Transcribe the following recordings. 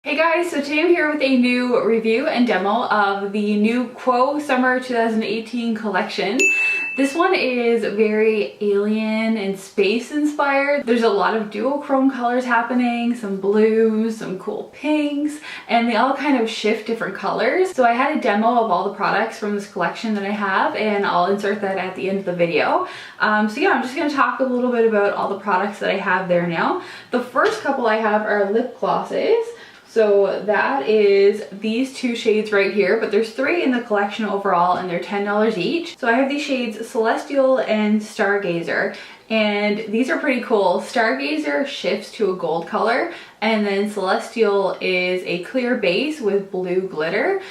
Hey guys, so today I'm here with a new review and demo of the new Quo Summer 2018 collection. This one is very alien and space inspired. There's a lot of duochrome colors happening, some blues, some cool pinks, and they all kind of shift different colors. So I had a demo of all the products from this collection that I have, and I'll insert that at the end of the video. So yeah, I'm just gonna talk a little bit about all the products that I have there now. The first couple I have are lip glosses. So that is these two shades right here, but there's three in the collection overall and they're $10 each. So I have these shades Celestial and Stargazer, and these are pretty cool. Stargazer shifts to a gold color, and then Celestial is a clear base with blue glitter.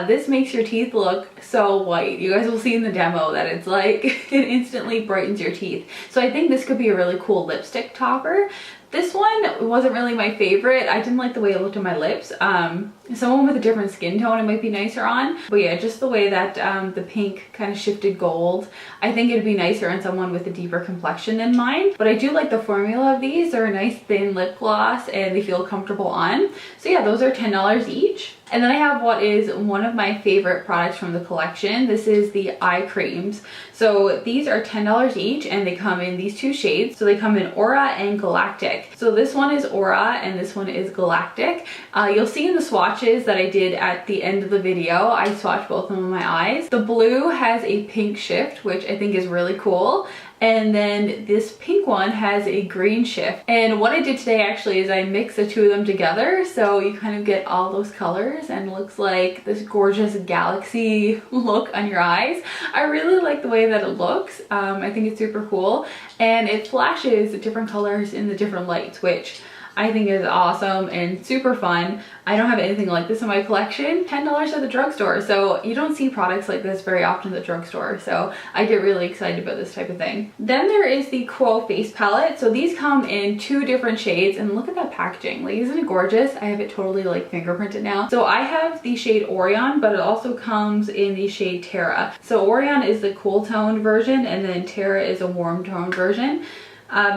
This makes your teeth look so white. You guys will see in the demo that it's like, it instantly brightens your teeth. So I think this could be a really cool lipstick topper. This one wasn't really my favorite. I didn't like the way it looked on my lips. Someone with a different skin tone it might be nicer on. But yeah, just the way that the pink kind of shifted gold. I think it'd be nicer on someone with a deeper complexion than mine. But I do like the formula of these. They're a nice thin lip gloss and they feel comfortable on. So yeah, those are $10 each. And then I have what is one of my favorite products from the collection. This is the eye creams. So these are $10 each and they come in these two shades. So they come in Aura and Galactic. So this one is Aura and this one is Galactic. You'll see in the swatches that I did at the end of the video, I swatched both of them on my eyes. The blue has a pink shift, which I think is really cool. And then this pink one has a green shift. And what I did today actually is I mixed the two of them together, so you kind of get all those colors and it looks like this gorgeous galaxy look on your eyes. I really like the way that it looks. I think it's super cool, and it flashes the different colors in the different lights, which I think is awesome and super fun. I don't have anything like this in my collection. $10 at the drugstore, so you don't see products like this very often at the drugstore, so I get really excited about this type of thing. Then there is the Quo face palette. So these come in two different shades, and look at that packaging. Like, isn't it gorgeous? I have it totally like fingerprinted now. So I have the shade Orion, but it also comes in the shade Terra. So Orion is the cool toned version and then Terra is a warm toned version.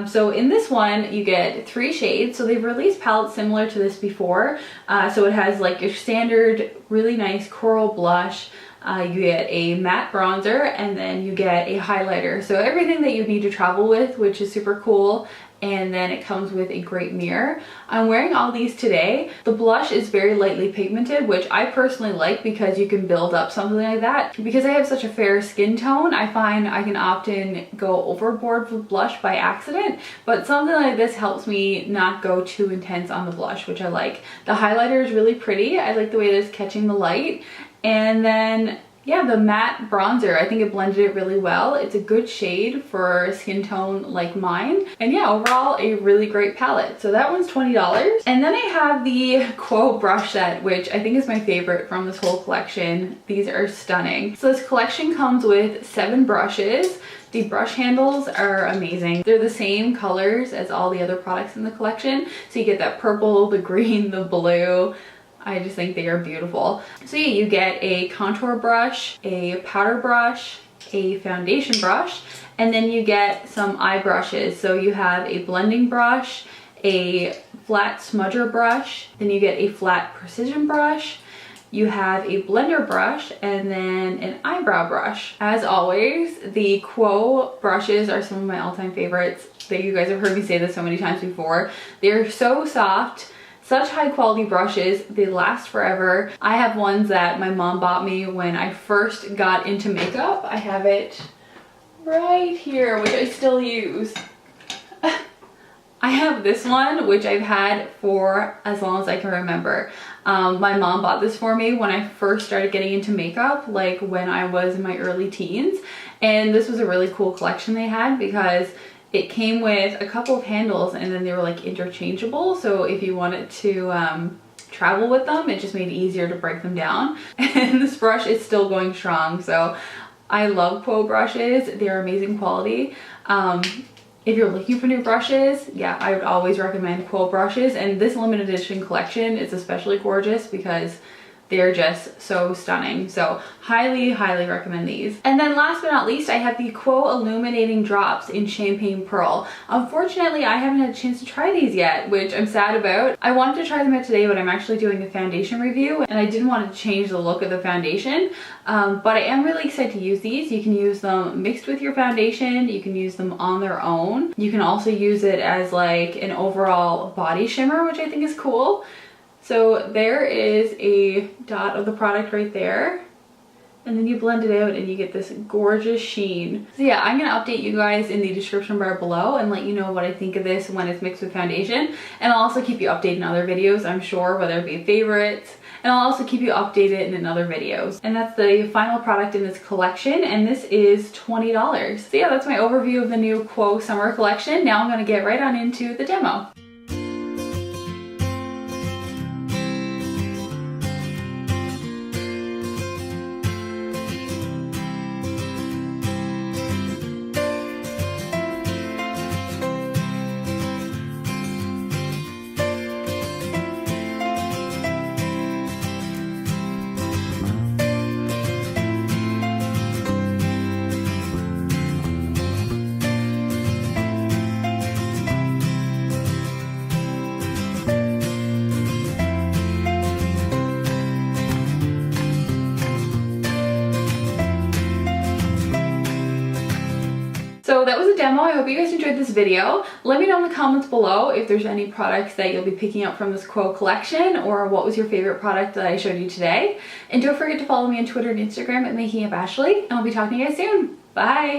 So in this one you get three shades. So they've released palettes similar to this before. So it has like your standard really nice coral blush, you get a matte bronzer, and then you get a highlighter. So everything that you need to travel with, which is super cool. And then it comes with a great mirror. I'm wearing all these today. The blush is very lightly pigmented, which I personally like because you can build up something like that. Because I have such a fair skin tone, I find I can often go overboard with blush by accident, but something like this helps me not go too intense on the blush, which I like. The highlighter is really pretty. I like the way that it's catching the light. And then yeah, the matte bronzer, I think it blended it really well. It's a good shade for skin tone like mine. And yeah, overall a really great palette. So that one's $20. And then I have the Quo brush set, which I think is my favorite from this whole collection. These are stunning. So this collection comes with 7 brushes. The brush handles are amazing. They're the same colors as all the other products in the collection. So you get that purple, the green, the blue. I just think they are beautiful. So yeah, you get a contour brush, a powder brush, a foundation brush, and then you get some eye brushes. So you have a blending brush, a flat smudger brush, then you get a flat precision brush, you have a blender brush, and then an eyebrow brush. As always, the Quo brushes are some of my all-time favorites. You guys have heard me say this so many times before. They're so soft. Such high quality brushes, they last forever. I have ones that my mom bought me when I first got into makeup. I have it right here, which I still use. I have this one, which I've had for as long as I can remember. My mom bought this for me when I first started getting into makeup, like when I was in my early teens. And this was a really cool collection they had because it came with a couple of handles and then they were like interchangeable. So if you wanted to travel with them, it just made it easier to break them down. And this brush is still going strong. So I love Quo brushes. They're amazing quality. If you're looking for new brushes, yeah, I would always recommend Quo brushes. And this limited edition collection is especially gorgeous because They're just so stunning. So highly, highly recommend these. And then last but not least, I have the Quo Illuminating Drops in Champagne Pearl. Unfortunately, I haven't had a chance to try these yet, which I'm sad about. I wanted to try them out today, but I'm actually doing a foundation review and I didn't want to change the look of the foundation. But I am really excited to use these. You can use them mixed with your foundation. You can use them on their own. You can also use it as like an overall body shimmer, which I think is cool. So there is a dot of the product right there. And then you blend it out and you get this gorgeous sheen. So yeah, I'm gonna update you guys in the description bar below and let you know what I think of this when it's mixed with foundation. And I'll also keep you updated in other videos, I'm sure, whether it be favorites. And I'll also keep you updated in other videos. And that's the final product in this collection, and this is $20. So yeah, that's my overview of the new Quo summer collection. Now I'm gonna get right on into the demo. So that was a demo. I hope you guys enjoyed this video. Let me know in the comments below if there's any products that you'll be picking up from this Quo collection, or what was your favorite product that I showed you today. And don't forget to follow me on Twitter and Instagram at makingupashlee, and I'll be talking to you guys soon. Bye!